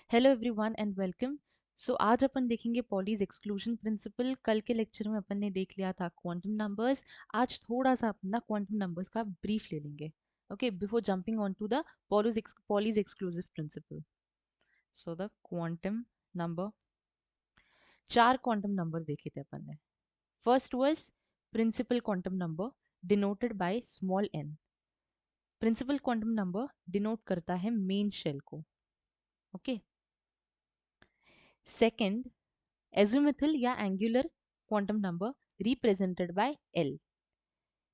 Hello everyone and welcome. So आज अपन देखेंगे पॉलीज एक्सक्लूजन प्रिंसिपल। कल के लेक्चर में अपन ने देख लिया था क्वांटम नंबर्स। आज थोड़ा सा अपना क्वांटम नंबर्स का ब्रीफ ले लेंगे, okay, before jumping on to the Pauli's exclusive principle. So the quantum number, चार क्वांटम नंबर देखे थे अपन ने। First was principal quantum number denoted by small n. Principal quantum number denote करता है मेन शेल को, ओके। सेकंड, एजिमुथल या angular quantum number represented by l.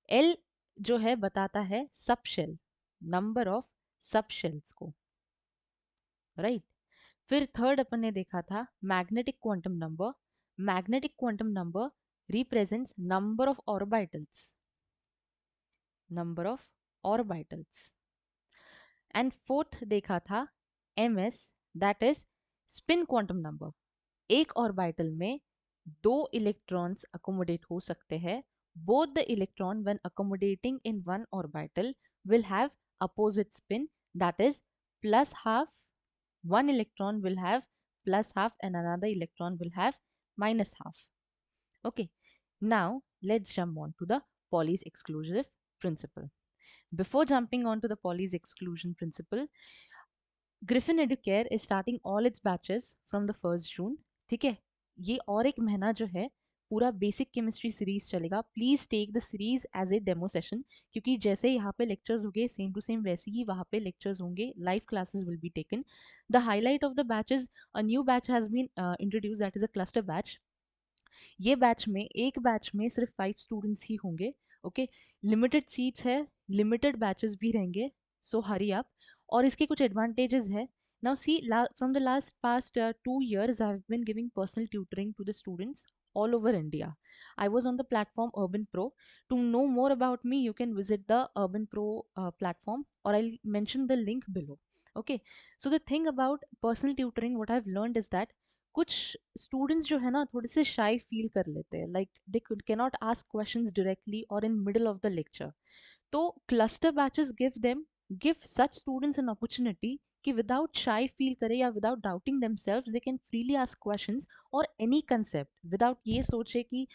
L जो है बताता है sub shell, number of sub shells को, right. फिर थर्ड अपन ने देखा था magnetic quantum number. Magnetic quantum number represents number of orbitals, number of orbitals. And fourth देखा था m s, that is spin quantum number. एक ऑर्बिटल में दो इलेक्ट्रॉन्स अकोमोडेट हो सकते हैं। Both the electron when accommodating in one orbital will have opposite spin, that is plus half. One electron will have plus half and another electron will have minus half. Okay, now let's jump on to the Pauli's exclusive principle. Before jumping on to the Pauli's exclusion principle, Griffin Educare is starting all its batches from the 1st June. ठीक है, ये और एक महीना जो है पूरा basic chemistry series चलेगा। Please take the series as a demo session, क्योंकि जैसे यहाँ पे लेक्चर्स होंगे सेम टू सेम वैसे ही वहाँ पे लेक्चर्स होंगे। Live classes will be taken. The highlight of the batch is a new batch has been introduce, that is a cluster batch. ये बैच में एक बैच में सिर्फ 5 स्टूडेंट्स ही होंगे, ओके। लिमिटेड सीट्स है, लिमिटेड बैचेस भी रहेंगे, सो हरी अप। और इसके कुछ एडवांटेजेस है। Now see, from the last past 2 years I have been giving personal tutoring to the students all over India. I was on the platform Urban Pro. To know more about me, you can visit the Urban Pro platform, or I'll mention the link below. Okay. So the thing about personal tutoring, what I've learned is that कुछ students जो है ना थोड़े से शाई feel कर लेते हैं, like they can not ask questions directly और in middle of the lecture. तो cluster batches give such students an opportunity कि विदाउट शाई फील करे या without doubting themselves they can freely ask questions और any concept, without ये सोचे कि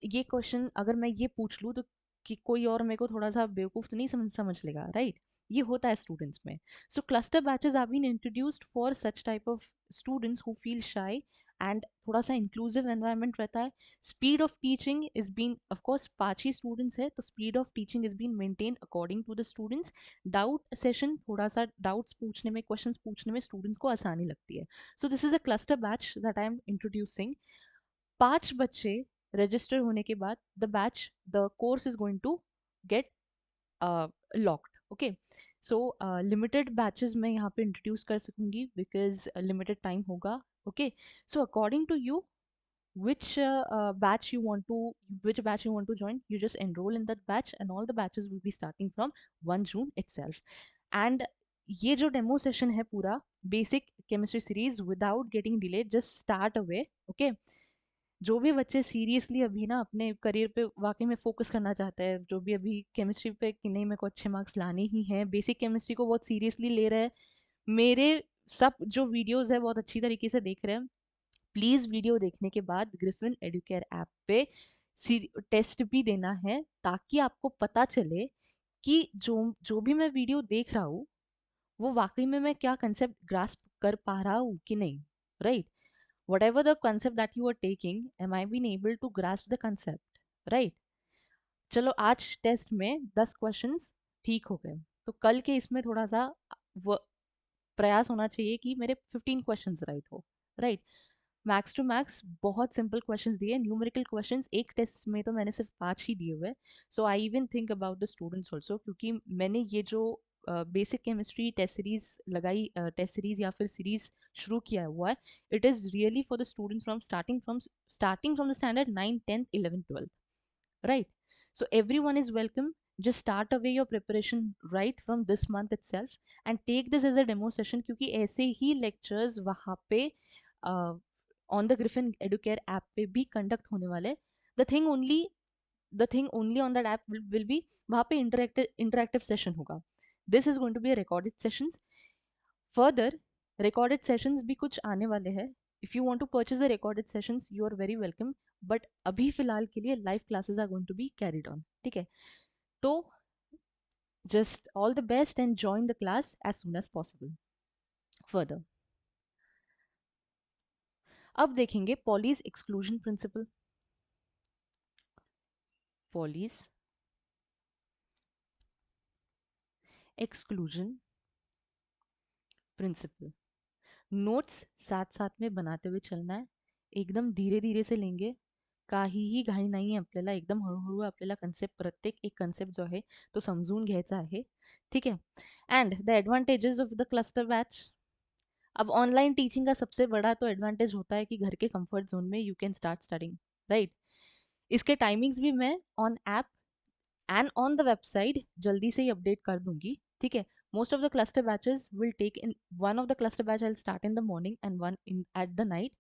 ये क्वेश्चन अगर मैं ये पूछ लूँ तो कि कोई और मेरे को थोड़ा सा बेवकूफ तो नहीं समझ लेगा, राइट। ये होता है स्टूडेंट्स में। So cluster batches are been introduced for such type of students who feel shy, and थोड़ा सा इंक्लूसिव एनवायरनमेंट रहता है। Speed of teaching is been, of course 5 ही स्टूडेंट्स है तो speed of teaching is been maintain according to the students. Doubt session, थोड़ा सा doubts पूछने में, क्वेश्चंस पूछने में स्टूडेंट्स को आसानी लगती है। So this is a cluster batch that I am introducing. 5 बच्चे रजिस्टर होने के बाद the course is going to get locked, okay. So limited batches मैं यहाँ पे इंट्रोड्यूस कर सकूंगी बिकॉज लिमिटेड टाइम होगा, okay. So according to you which which batch you want to join, you just enroll in that batch and all the batches will be starting from 1 June itself. And ये जो demo session है पूरा basic chemistry series without getting delay, just start away, okay. जो भी बच्चे seriously अभी ना अपने करियर पे वाकई में फोकस करना चाहते हैं, जो भी अभी केमिस्ट्री पे कि नहीं मेरे को अच्छे मार्क्स लाने ही हैं, बेसिक केमिस्ट्री को बहुत सीरियसली ले रहे हैं, मेरे सब जो वीडियोस है बहुत अच्छी तरीके से देख रहे हैं, प्लीज वीडियो देखने के बाद ग्रिफिन एडुकेयर ऐप पे टेस्ट भी देना है, ताकि आपको पता चले कि जो जो भी मैं वीडियो देख रहा हूँ वो वाकई में मैं क्या कंसेप्ट ग्रास्प कर पा रहा हूँ कि नहीं, right. whatever the concept that you are taking, am I being able to grasp the concept, right? चलो आज टेस्ट में 10 क्वेश्चंस ठीक हो गए, तो कल के इसमें थोड़ा सा प्रयास होना चाहिए कि मेरे 15 क्वेश्चंस राइट हो, राइट। मैक्स टू मैक्स बहुत सिंपल क्वेश्चंस दिए, न्यूमेरिकल क्वेश्चंस एक टेस्ट में तो मैंने सिर्फ 5 ही दिए हुए। So I even think about the students also, क्योंकि मैंने ये जो बेसिक केमिस्ट्री टेस्ट सीरीज लगाई, टेस्ट सीरीज या फिर सीरीज शुरू किया हुआ है, it is really for the students from the standard 9, 10th, 11th, 12th, right? So everyone is welcome. Just start away your preparation right from this month itself and take this as a demo session, क्योंकि ऐसे ही lectures वहाँ पे on the Griffin Educare app पे भी conduct होने वाले। The thing only the thing only on that app will be, वहाँ पे इंटरेक्टिव सेशन होगा। This is going to be recorded sessions. Further recorded sessions भी कुछ आने वाले हैं. If you want to purchase the recorded sessions you are very welcome, but अभी फिलहाल के लिए live classes are going to be carried on. ठीक है, तो just all the best and join the class as soon as possible. Further, अब देखेंगे Pauli's exclusion principle. Pauli's exclusion principle. Notes साथ साथ में बनाते हुए चलना आहे. एकदम धीरे धीरे से लेंगे. काहीही घाई नाही आहे आपल्याला. एकदम हळूहळू आपल्याला कन्सेप्ट, प्रत्येक एक कन्सेप्ट जो आहे तो समजून घ्यायचा आहे. ठीक है. And the advantages of the cluster batch. अब ऑनलाइन टीचिंग का सबसे बड़ा तो एडवांटेज होता है कि घर के कंफर्ट जोन में you can start studying, right. इसके टाइमिंग्स भी मैं on app and on the website जल्दी से ही अपडेट कर दूंगी. ठीक है. Most of the cluster batches will take in one of the cluster batch I start in the morning and one in at the night.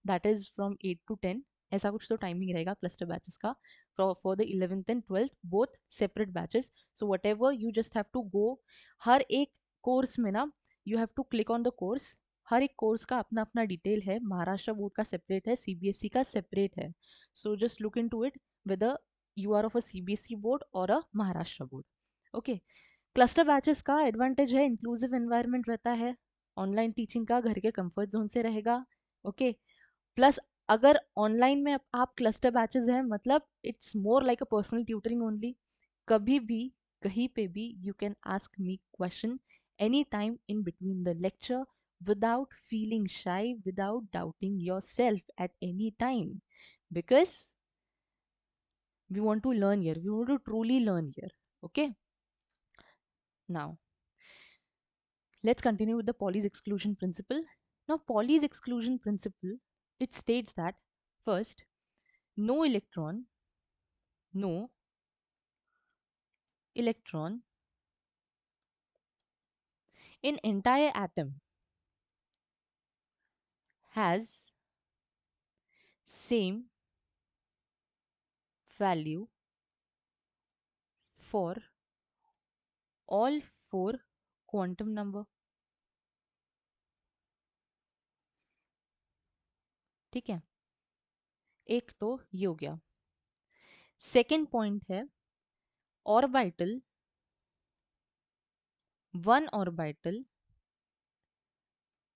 That is from 8 to 10. ऐसा कुछ तो टाइमिंग रहेगा क्लस्टर बैचेस का for the 11th and 12th both separate batches. So whatever you just have to go. हर एक course में ना you have to click on the course. हर एक कोर्स का अपना अपना डिटेल है. महाराष्ट्र बोर्ड का सेपरेट है, सीबीएसई का सेपरेट है. So just look into it whether you are of a CBSE board or a Maharashtra board. Okay. Cluster batches का एडवांटेज है इंक्लूसिव एनवायरनमेंट रहता है. ऑनलाइन टीचिंग का घर के कंफर्ट जोन से रहेगा. ओके. प्लस अगर ऑनलाइन में आप क्लस्टर बैचेस हैं मतलब it's more like a personal tutoring only. कभी भी कहीं पे भी you can ask me question any time in between the lecture without feeling shy, without doubting yourself at any time, because we want to learn here, we want to truly learn here. Okay, now let's continue with the Pauli's exclusion principle. Now Pauli's exclusion principle, it states that first, no electron in entire atom has same value for all four quantum number. ठीक है, एक तो ये हो गया. Second point है orbital, one orbital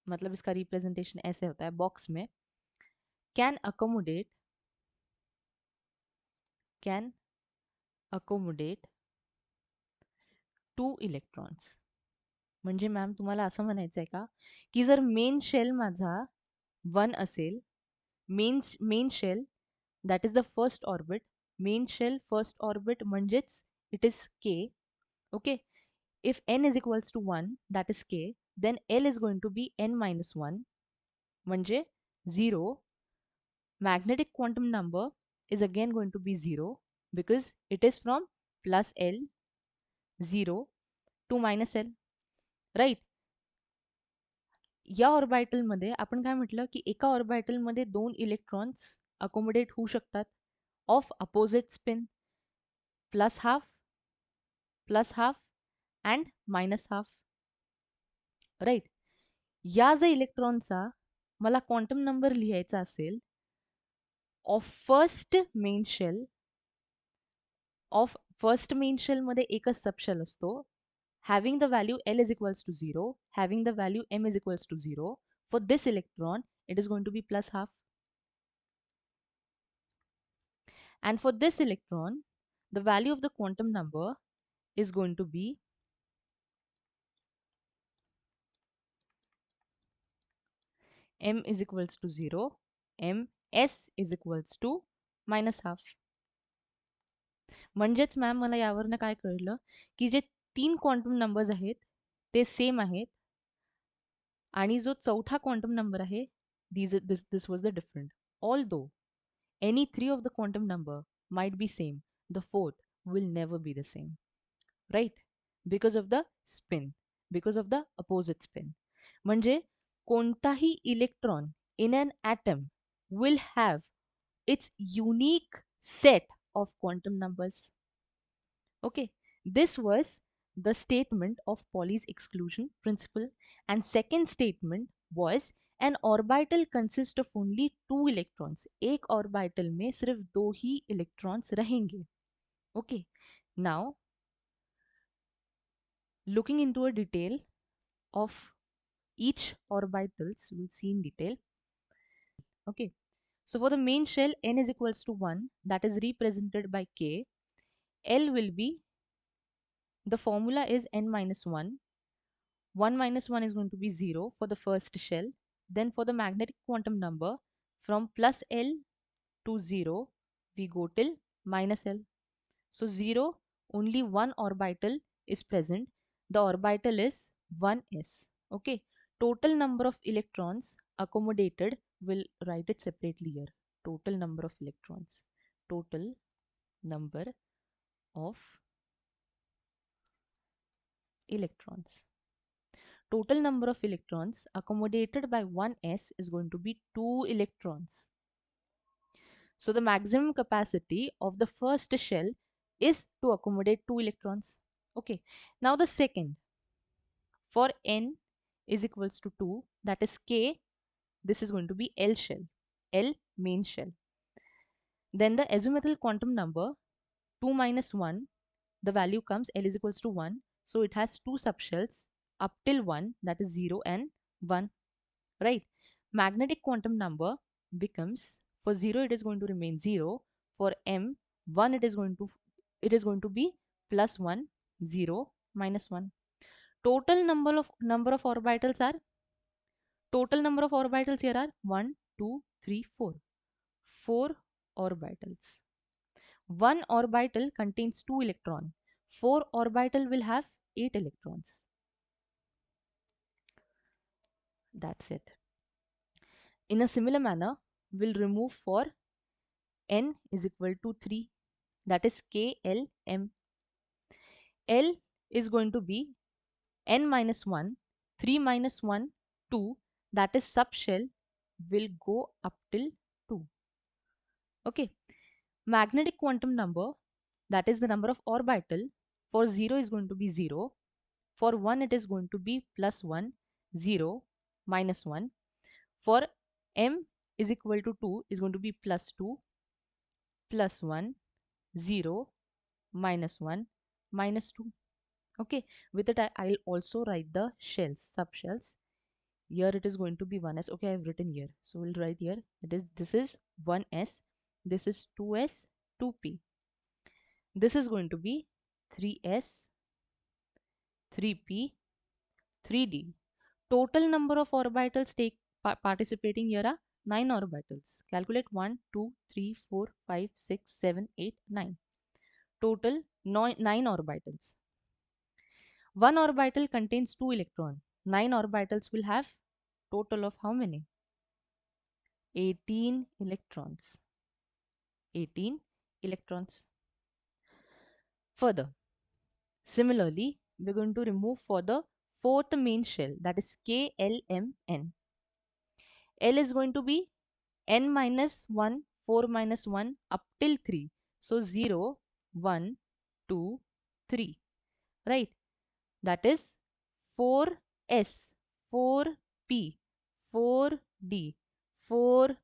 मतलब इसका रिप्रेजेंटेशन ऐसे होता है बॉक्स में, कैन अकोमोडेट 2 इलेक्ट्रॉन्स. म्हणजे मॅम तुम्हाला असं म्हणायचं आहे का की जर मेन शेल माझा 1 असेल, main shell that is the first orbit, main shell first orbit म्हणजेच it is K. Okay. if n is equals to 1 that is k, then L is going to be n minus 1 म्हणजे 0. magnetic quantum number is again going to be 0 because it is from plus L 0 to minus L, right. या orbital मध्ये आपण काय म्हटलं की एका orbital मध्ये 2 electrons accommodate होऊ शकतात of opposite spin, plus half and minus half, right. या जर इलेक्ट्रॉनचा मला क्वांटम नंबर लिहायचा असेल ऑफ फर्स्ट मेन शेल मध्ये एकच सबशेल असतो, having the value L is equals to 0, having the value M is equals to 0, for this electron it is going to be plus half, and for this electron the value of the quantum number is going to be M is equals to 0, MS is equals to minus half. म्हणजेच ma'am मला यावरनं काय कळलं की जे 3 quantum numbers आहेत ते same आहेत आणि जो चौथा क्वांटम नंबर आहे this was the different. Although any 3 of the quantum number might be same, the fourth will never be the same, right, because of the spin, because of the opposite spin. म्हणजे कोणताही electron in an atom will have its unique set of quantum numbers. Okay, this was the statement of Pauli's exclusion principle. And second statement was an orbital consists of only 2 electrons. एक orbital में सिर्फ 2 ही electrons रहेंगे. Okay. Now, looking into a detail of each orbitals, we'll see in detail. Okay. So for the main shell, n is equals to 1, that is represented by k. L will be, the formula is n minus 1. 1 minus 1 is going to be 0 for the first shell. Then for the magnetic quantum number, from plus L to 0, we go till minus L. So 0, only one orbital is present. The orbital is 1s. Okay. Total number of electrons accommodated, will write it separately here. Total number of electrons. Total number of electrons. Total number of electrons accommodated by 1s is going to be 2 electrons. So the maximum capacity of the first shell is to accommodate 2 electrons. Okay. Now the second, for n is equals to 2, that is k, this is going to be L shell, L main shell. Then the azimuthal quantum number 2 minus 1, the value comes L is equals to 1. So it has 2 subshells up till 1, that is 0 and 1. Right. Magnetic quantum number becomes, for 0 it is going to remain 0. For m 1 it is going to be plus 1, 0, minus 1. Total number of orbitals are, total number of orbitals here are 1, 2, 3, 4. 4 orbitals. One orbital contains 2 electrons. 4 orbital will have 8 electrons. That's it. In a similar manner, we'll remove for n is equal to 3, that is KLM. L is going to be n minus 1, 3 minus 1, 2, that is subshell will go up till 2. Okay. Magnetic quantum number, that is the number of orbital, for 0 is going to be 0. For 1 it is going to be plus 1, 0, minus 1. For m is equal to 2 is going to be plus 2, plus 1, 0, minus 1, minus 2. Okay, with it I'll also write the shells, subshells. Here it is going to be 1s. Okay, I've written here. So we'll write here. This is 1s. This is 2s, 2p. This is going to be 3s, 3p, 3d. Total number of orbitals participating here are 9 orbitals. Calculate 1, 2, 3, 4, 5, 6, 7, 8, 9. Total 9 orbitals. One orbital contains 2 electrons. 9 orbitals will have total of how many? 18 electrons. 18 electrons. Further, similarly, we're going to remove for the fourth main shell, that is KLMN. L is going to be n minus 1, 4 minus 1 up till 3. So 0, 1, 2, 3. Right? That is 4s, 4p, 4d, 4f.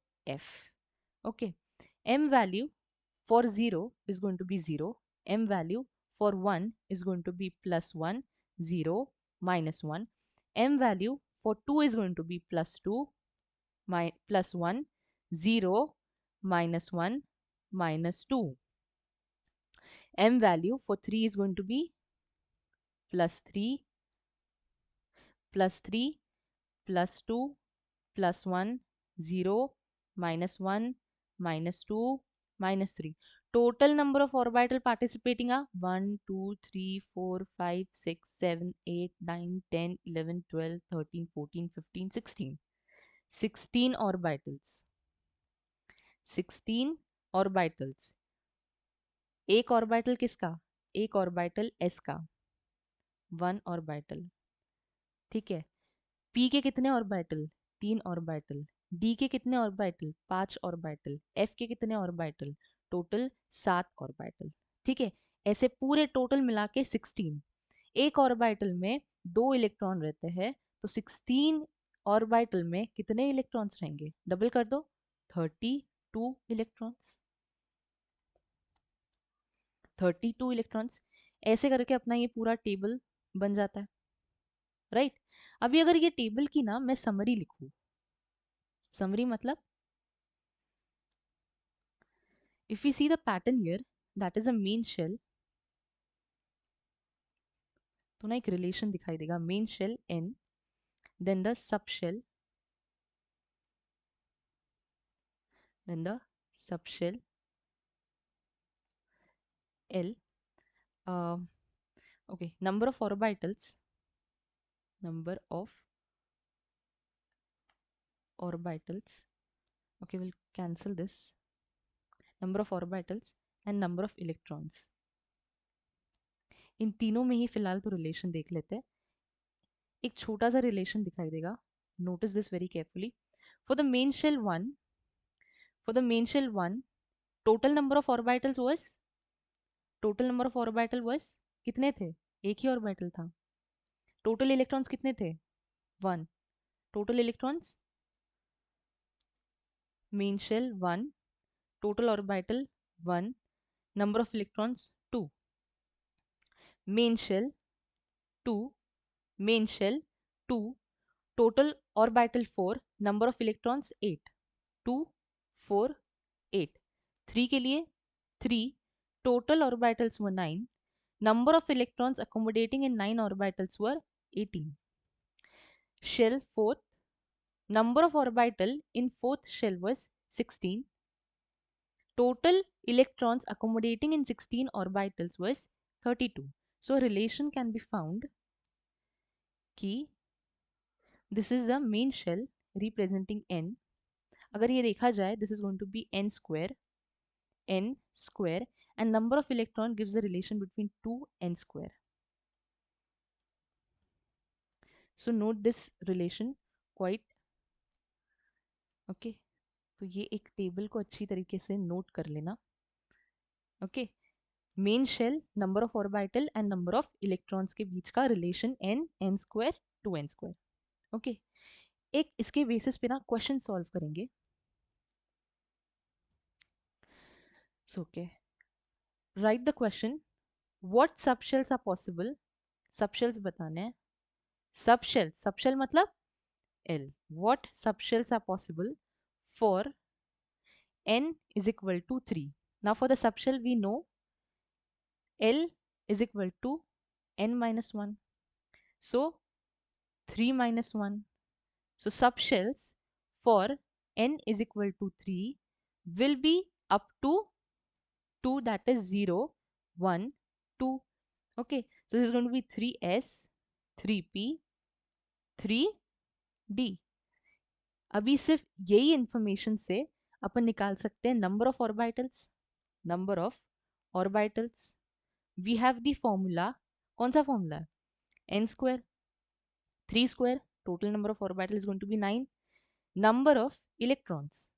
Okay. M value for 0 is going to be 0. M value for 1 is going to be plus 1, 0, minus 1. M value for 2 is going to be plus 2, plus 1, 0, minus 1, minus 2. M value for 3 is going to be plus 3, plus 3, plus 2, plus 1, 0, minus 1, minus 2, minus 3. Total number of orbital participating are 1, 2, 3, 4, 5, 6, 7, 8, 9, 10, 11, 12, 13, 14, 15, 16. 16 orbitals. 16 orbitals. एक orbital किसका? एक orbital s का, 1 orbital. ठीक है. p के कितने orbital? 3 orbital. d के कितने ऑर्बिटल? 5 ऑर्बिटल. f के कितने ऑर्बिटल? Total 7 orbital. ठीक है. ऐसे पूरे टोटल मिला के 16. एक ऑर्बिटल में 2 इलेक्ट्रॉन रहते हैं, तो 16 ऑर्बिटल में कितने इलेक्ट्रॉन्स रहेंगे? डबल कर दो, 32 इलेक्ट्रॉन्स, 32 इलेक्ट्रॉन्स। ऐसे करके अपना ये पूरा टेबल बन जाता है, राइट। अभी अगर ये टेबल की ना मैं समरी लिखूं, समरी मतलब if we see the pattern here, that is a main shell, तो ना एक रिलेशन दिखाई देगा, main shell n, then the subshell, then the subshell l. uh, okay, number of orbitals, number of orbitals, okay, we'll cancel this, number of orbitals and number of electrons, इन तीनों में ही फिलहाल तो relation देख लेते हैं। एक छोटा सा रिलेशन दिखाई देगा, notice this very carefully. For the main shell 1, for the main shell 1, total number of orbitals was, total number of orbital was, कितने थे? एक ही ऑर्बिटल था। टोटल इलेक्ट्रॉन्स कितने थे? 1। Total electrons main shell 1, total orbital 1, number of electrons 2, main shell 2, main shell 2, total orbital 4, number of electrons 8, 2 4 8, 3 के लिए 3, total orbitals were 9, number of electrons accommodating in 9 orbitals were 18. Shell 4th, number of orbital in 4th shell was 16, total electrons accommodating in 16 orbitals was 32. So a relation can be found कि this is the main shell representing n. अगर ये देखा जाए, this is going to be n square, and number of electron gives the relation between 2 n square. So note this relation quite, okay, तो ये एक table को अच्छी तरीके से नोट कर लेना, okay. Main shell, number of orbital and number of electrons के बीच का relation n, n square, 2n square, okay. एक इसके बेसिस पे ना क्वेश्चन सॉल्व करेंगे। So okay, write the question, what subshells are possible, subshells बताने हैं। सबशेल, सबशेल मतलब L, what subshells are possible for n is equal to 3. Now for the subshell we know L is equal to n minus 1. So 3 minus 1. So subshells for n is equal to 3 will be up to 2, that is 0, 1, 2. Okay, so this is going to be 3s, 3p, 3d. अभी सिर्फ यही information से अपन निकाल सकते हैं number of orbitals, number of orbitals. We have the formula, कौन सा formula है? n square, 3 square, total number of orbital is going to be 9, number of electrons,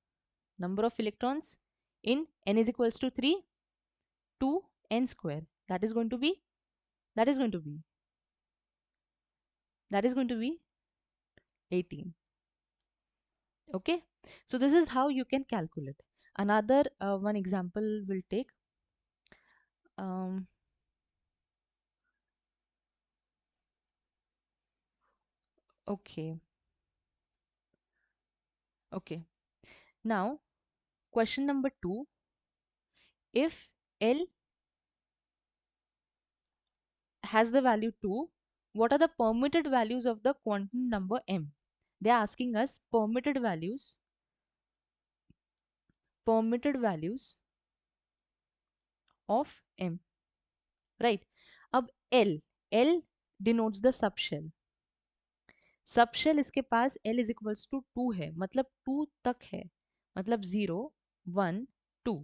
number of electrons in n is equals to 3, 2 n square, that is going to be, that is going to be, that is going to be 18. Okay, so this is how you can calculate. Another one example will take, okay, okay, now question number 2, if L has the value 2, what are the permitted values of the quantum number m? They are asking us permitted values of m, right? अब L denotes the subshell, subshell इसके पास L is equals to 2 है, मतलब 2 तक है, मतलब 0, 1, 2.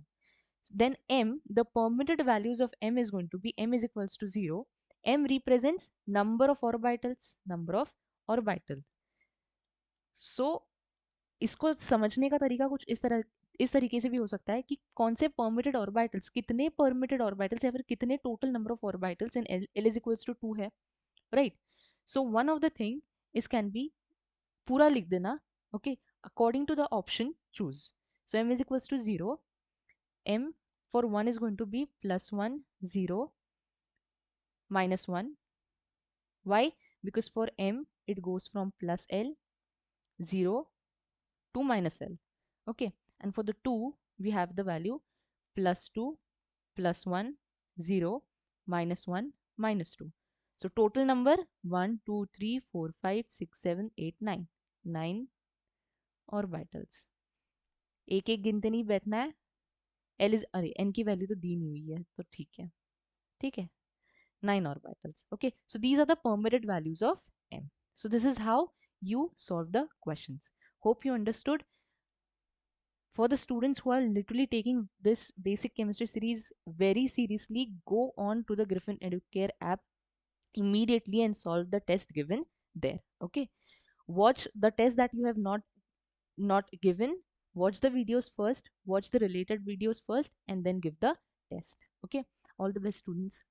Then m, the permitted values of m is going to be, m is equals to 0. m represents number of orbitals, number of orbital. So इसको समझने का तरीका कुछ इस तरीके से भी हो सकता है कि कौन से परमिटेड ऑर्बिटल्स, कितने परमिटेड ऑर्बिटल्स या फिर कितने total number of orbitals in L is equals to 2 है, right? So one of the thing is can be पूरा लिख देना. Okay, according to the option choose. So m is equals to 0. M for 1 is going to be plus 1 0 minus 1. Why? Because for m it goes from plus L 0 to minus L. Okay, and for the 2 we have the value plus 2 plus 1 0 minus 1 minus 2. So total number 1 2 3 4 5 6 7 8 9. 9 orbitals. एक एक गिनते नहीं बैठना है. L is, अरे n की value तो दी नहीं हुई है तो ठीक है. ठीक है, 9 orbitals. Okay, so these are the permitted values of m. So this is how you solve the questions. Hope you understood. For the students who are literally taking this basic chemistry series very seriously, go on to the Griffin Educare app immediately and solve the test given there. Okay, watch the test that you have not given. Watch the videos first, watch the related videos first, and then give the test. Okay, all the best, students.